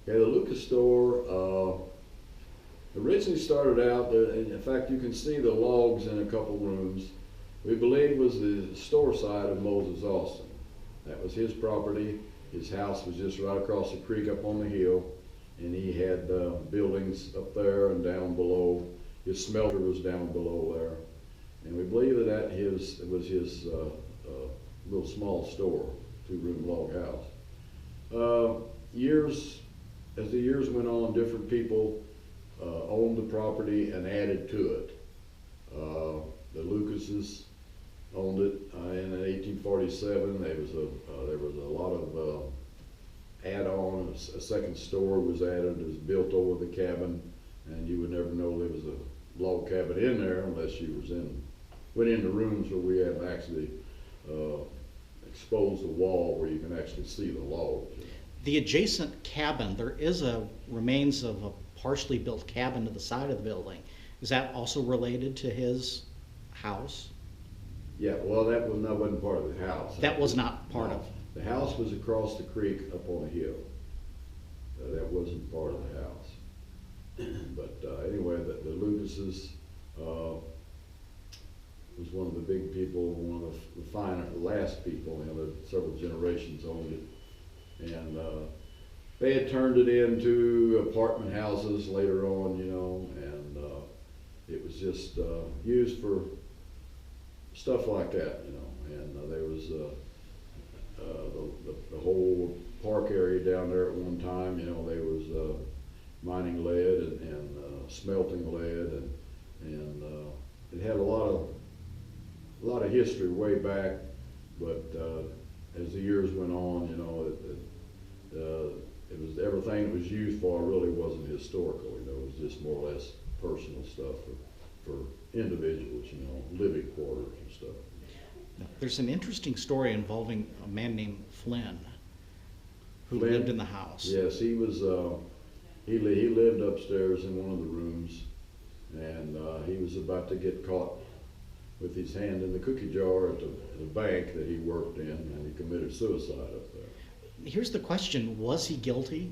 Yeah, the Lucas store originally started out, in fact you can see the logs in a couple rooms. We believe was the store side of Moses Austin. That was his property. His house was just right across the creek up on the hill, and he had buildings up there and down below. His smelter was down below there. And we believe that it was his little small store, 2-room log house. As the years went on, different people owned the property and added to it. The Lucases owned it in 1847. There was a lot of add-on. A second store was added. It was built over the cabin, and you would never know there was a log cabin in there unless you went in the rooms where we have actually exposed the wall where you can actually see the logs. The adjacent cabin, there is remains of a partially built cabin to the side of the building. Is that also related to his house? Yeah, well, that wasn't part of the house. That was not part of. The house was across the creek up on a hill. That wasn't part of the house. But anyway, the Lucases was one of the big people, one of the last people. Several generations owned it. And they had turned it into apartment houses later on, and it was just used for stuff like that, And there was the whole park area down there at one time, there was mining lead and smelting lead, and it had a lot of history way back, but as the years went on, it was everything it was used for really wasn't historical. It was just more or less personal stuff for individuals, living quarters and stuff. There's an interesting story involving a man named Flynn who Flynn lived in the house. Yes, he was. He lived upstairs in one of the rooms, and he was about to get caught with his hand in the cookie jar at the bank that he worked in, and he committed suicide up there. Here's the question: was he guilty?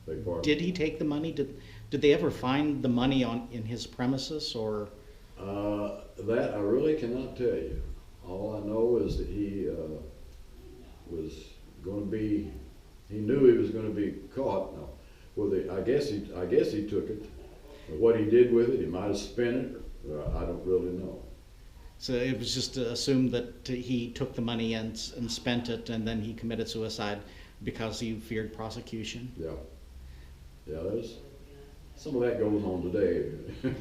Beg pardon? Did he take the money? Did they ever find the money in his premises, or? That I really cannot tell you. All I know is that he was going to be. He knew he was going to be caught. No, I guess he took it. But what he did with it, he might have spent it. I don't really know. So it was just assumed that he took the money and spent it, and then he committed suicide because he feared prosecution. Yeah, there's some of that goes on today,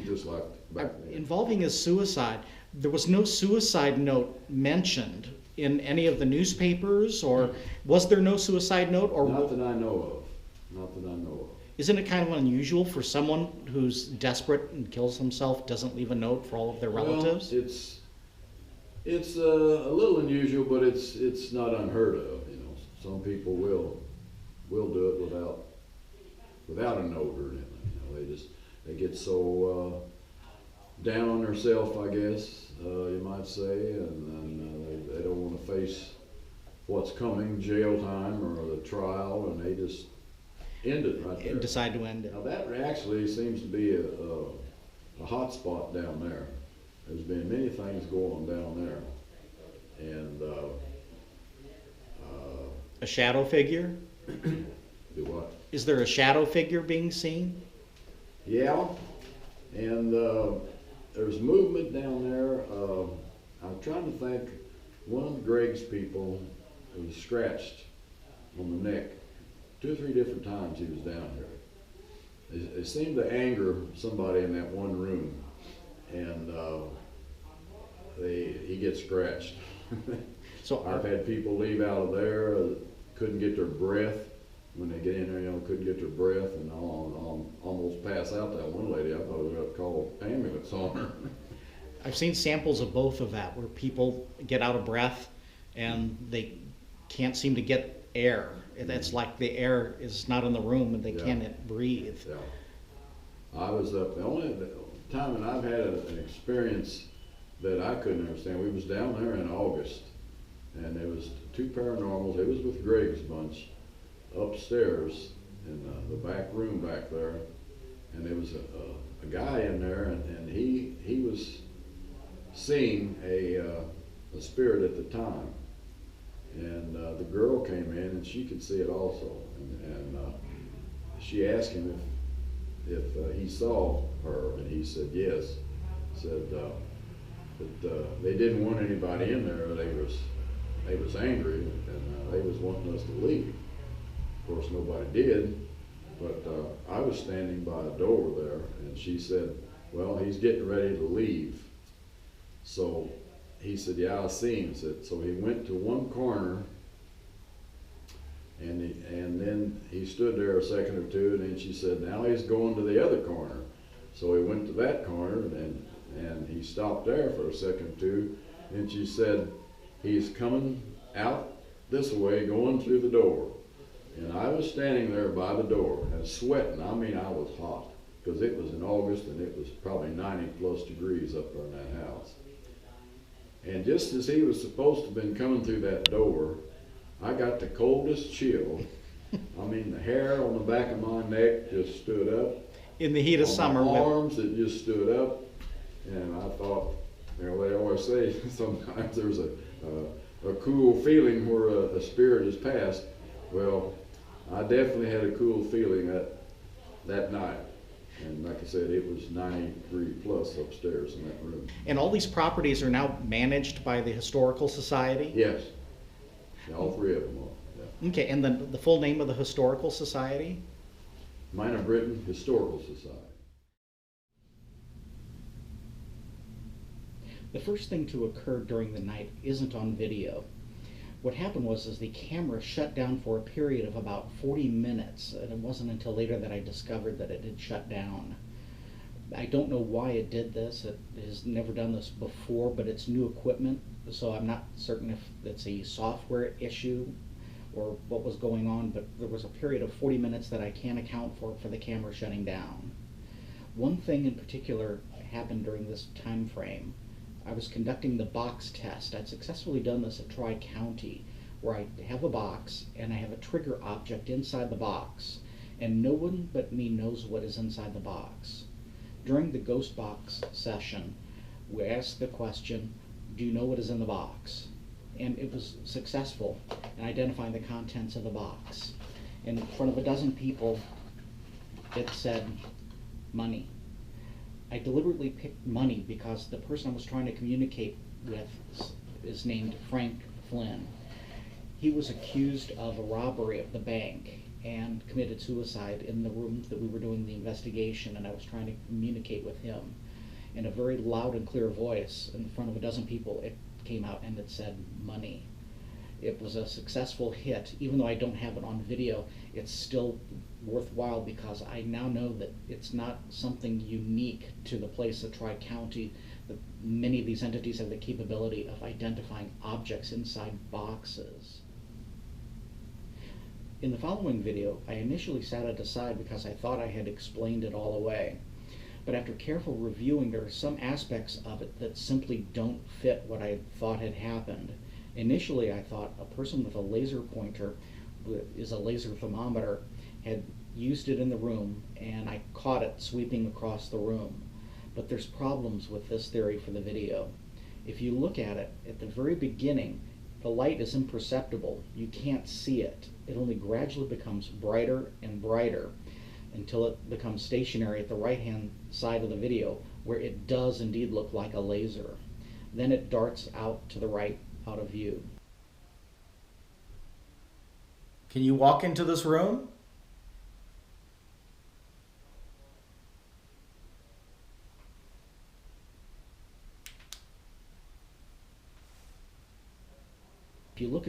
just like back then. Involving his suicide, there was no suicide note mentioned in any of the newspapers, or was there no suicide note? Or not that I know of. Not that I know of. Isn't it kind of unusual for someone who's desperate and kills himself doesn't leave a note for all of their relatives? Well, it's a little unusual, but it's not unheard of. Some people will do it without a note or anything. They get so down on themselves, I guess you might say, and they don't want to face what's coming, jail time or the trial, and they just end it right there. And decide to end it. Now that actually seems to be a hot spot down there. There's been many things going on down there, and a shadow figure? Do what? Is there a shadow figure being seen? Yeah, and there's movement down there. I'm trying to think. One of Greg's people was scratched on the neck 2 or 3 different times he was down here, it seemed to anger somebody in that one room, and he gets scratched. So I've had people leave out of there, couldn't get their breath. When they get in there, couldn't get their breath, and almost pass out. That one lady, I thought I was going to call an ambulance on her. I've seen samples of both of that, where people get out of breath and they can't seem to get air. It's like the air is not in the room and they can't breathe. Yeah. I was the only time that I've had an experience that I couldn't understand. We was down there in August, and there was two paranormals. It was with Greg's bunch upstairs in the back room back there, and there was a guy in there, and he was seeing a spirit at the time, and the girl came in and she could see it also, and she asked him if he saw her, and he said yes. Said that they didn't want anybody in there. They was angry, and they was wanting us to leave. Of course, nobody did, but I was standing by a door there, and she said, well, he's getting ready to leave. So he said, yeah, I see him. So he went to one corner, and then he stood there a second or two, and then she said, now he's going to the other corner. So he went to that corner, and he stopped there for a second or two, and she said, he's coming out this way, going through the door. And I was standing there by the door and sweating. I mean, I was hot, because it was in August and it was probably 90 plus degrees up there in that house. And just as he was supposed to have been coming through that door, I got the coldest chill. I mean, the hair on the back of my neck just stood up. In the heat of summer. My arms, it just stood up. And I thought, they always say sometimes there's a cool feeling where a spirit has passed. Well, I definitely had a cool feeling that night. And like I said, it was 93 plus upstairs in that room. And all these properties are now managed by the Historical Society? Yes. Yeah, all three of them are. Yeah. Okay, and then the full name of the Historical Society? Minor Breton Historical Society. The first thing to occur during the night isn't on video. What happened was the camera shut down for a period of about 40 minutes, and it wasn't until later that I discovered that it had shut down. I don't know why it did this. It has never done this before, but it's new equipment, so I'm not certain if it's a software issue or what was going on, but there was a period of 40 minutes that I can't account for the camera shutting down. One thing in particular happened during this time frame. I was conducting the box test. I'd successfully done this at Tri-County, where I have a box and I have a trigger object inside the box, and no one but me knows what is inside the box. During the ghost box session, we asked the question, do you know what is in the box? And it was successful in identifying the contents of the box. In front of a dozen people, it said money. I deliberately picked money because the person I was trying to communicate with is named Frank Flynn. He was accused of a robbery of the bank and committed suicide in the room that we were doing the investigation, and I was trying to communicate with him. In a very loud and clear voice, in front of a dozen people, it came out and it said money. It was a successful hit. Even though I don't have it on video, it's still worthwhile because I now know that it's not something unique to the place at Tri-County. That many of these entities have the capability of identifying objects inside boxes. In the following video, I initially sat it aside because I thought I had explained it all away. But after careful reviewing, there are some aspects of it that simply don't fit what I thought had happened. Initially, I thought a person with a laser pointer, is a laser thermometer, had used it in the room, and I caught it sweeping across the room. But there's problems with this theory for the video. If you look at it, at the very beginning, the light is imperceptible. You can't see it. It only gradually becomes brighter and brighter until it becomes stationary at the right-hand side of the video, where it does indeed look like a laser. Then it darts out to the right, out of view. Can you walk into this room?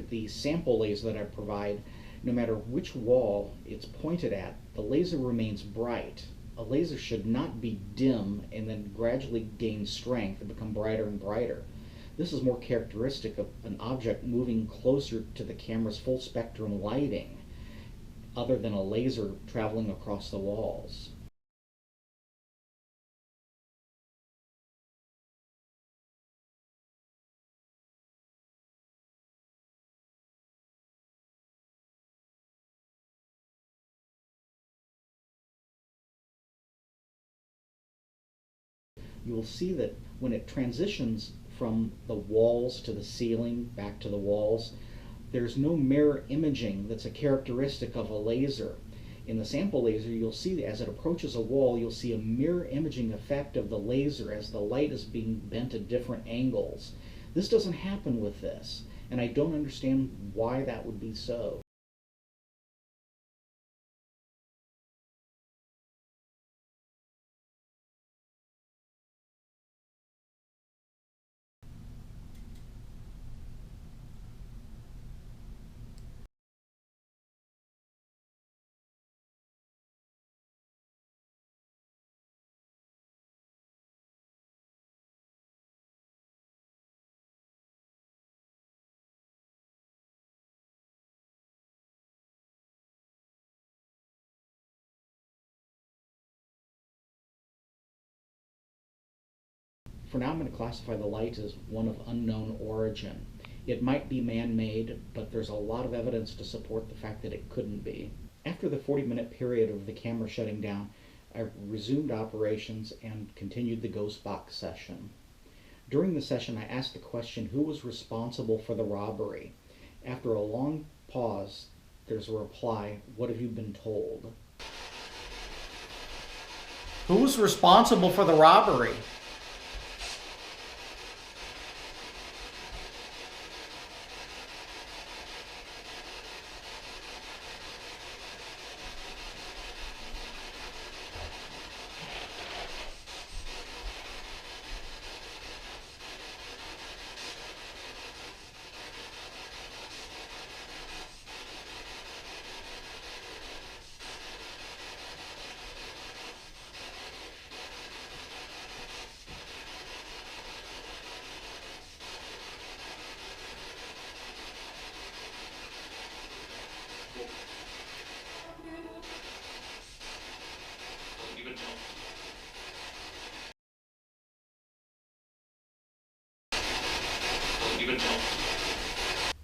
at the sample laser that I provide, no matter which wall it's pointed at, the laser remains bright. A laser should not be dim and then gradually gain strength and become brighter and brighter. This is more characteristic of an object moving closer to the camera's full spectrum lighting, other than a laser traveling across the walls. You will see that when it transitions from the walls to the ceiling, back to the walls, there's no mirror imaging that's a characteristic of a laser. In the sample laser, you'll see that as it approaches a wall, you'll see a mirror imaging effect of the laser as the light is being bent at different angles. This doesn't happen with this, and I don't understand why that would be so. For now, I'm going to classify the light as one of unknown origin. It might be man-made, but there's a lot of evidence to support the fact that it couldn't be. After the 40-minute period of the camera shutting down, I resumed operations and continued the ghost box session. During the session, I asked the question, who was responsible for the robbery? After a long pause, there's a reply, what have you been told? Who was responsible for the robbery?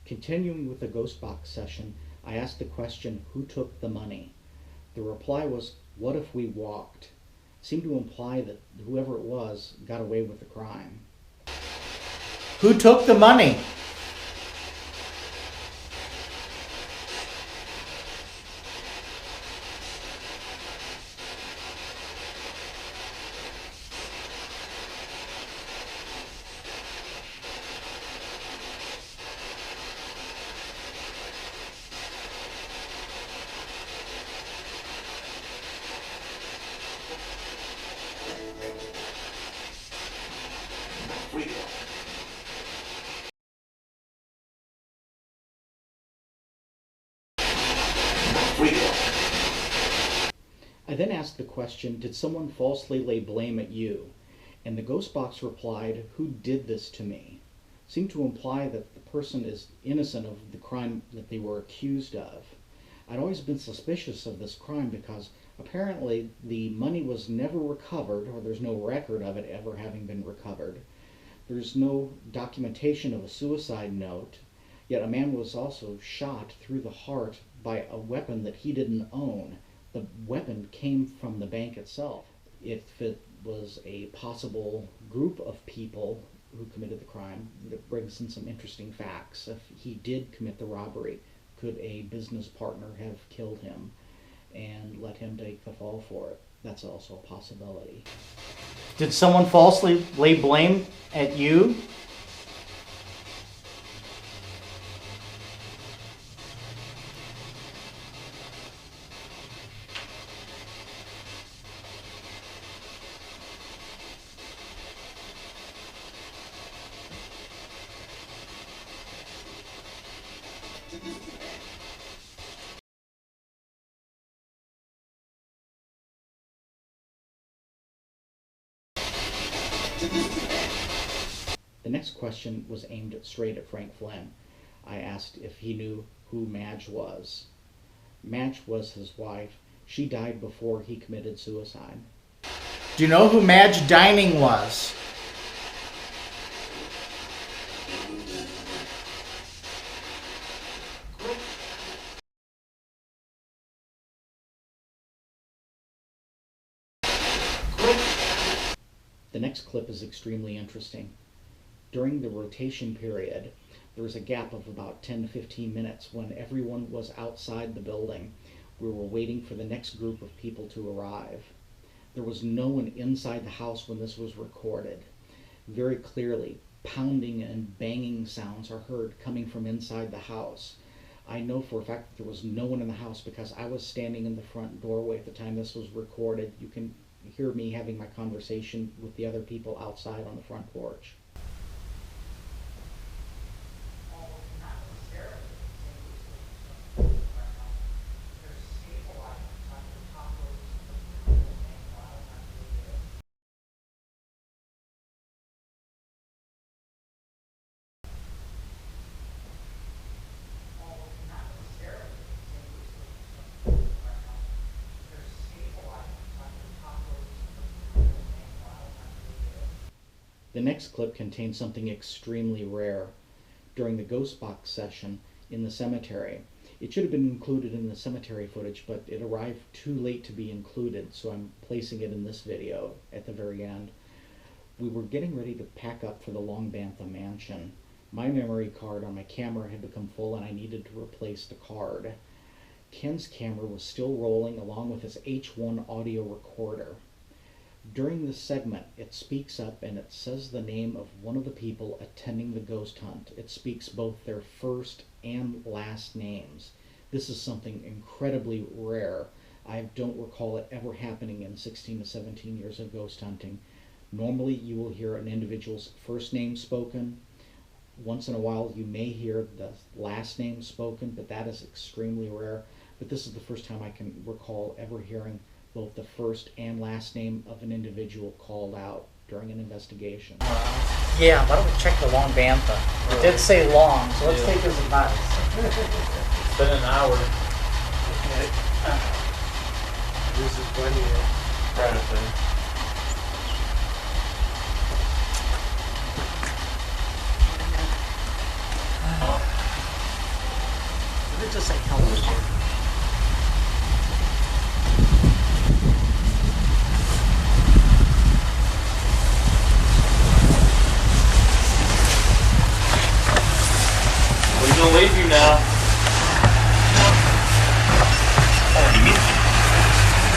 Continuing with the ghost box session, I asked the question, who took the money? The reply was, what if we walked? It seemed to imply that whoever it was got away with the crime. Who took the money? I then asked the question, did someone falsely lay blame at you? And the ghost box replied, who did this to me? It seemed to imply that the person is innocent of the crime that they were accused of. I'd always been suspicious of this crime because apparently the money was never recovered, or there's no record of it ever having been recovered. There's no documentation of a suicide note, yet a man was also shot through the heart by a weapon that he didn't own. The weapon came from the bank itself. If it was a possible group of people who committed the crime, that brings in some interesting facts. If he did commit the robbery, could a business partner have killed him and let him take the fall for it? That's also a possibility. Did someone falsely lay blame at you? The next question was aimed straight at Frank Flynn. I asked if he knew who Madge was. Madge was his wife. She died before he committed suicide. Do you know who Madge Dining was? The next clip is extremely interesting. During the rotation period, there was a gap of about 10 to 15 minutes when everyone was outside the building. We were waiting for the next group of people to arrive. There was no one inside the house when this was recorded. Very clearly, pounding and banging sounds are heard coming from inside the house. I know for a fact that there was no one in the house because I was standing in the front doorway at the time this was recorded. You can hear me having my conversation with the other people outside on the front porch. The next clip contains something extremely rare. During the ghost box session in the cemetery, it should have been included in the cemetery footage, but it arrived too late to be included, so I'm placing it in this video at the very end. We were getting ready to pack up for the Long Bantha mansion. My memory card on my camera had become full and I needed to replace the card. Ken's camera was still rolling along with his H1 audio recorder. During this segment, it speaks up and it says the name of one of the people attending the ghost hunt. It speaks both their first and last names. This is something incredibly rare. I don't recall it ever happening in 16 to 17 years of ghost hunting. Normally, you will hear an individual's first name spoken. Once in a while, you may hear the last name spoken, but that is extremely rare. But this is the first time I can recall ever hearing both the first and last name of an individual called out during an investigation. Yeah, why don't we check the Long Bantha? It did say long, so let's take his advice. It's been an hour. This is plenty of Kind of thing. Did it just say hello? We're gonna leave you now.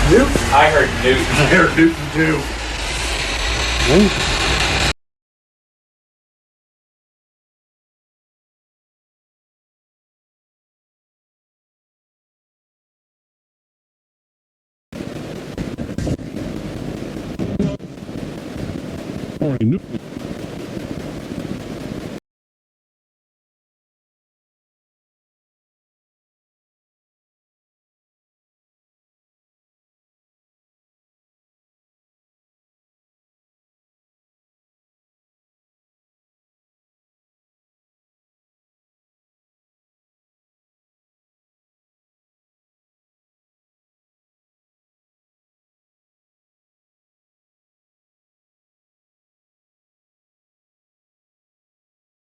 Newton. I heard Newton. I heard Newton too. Newton.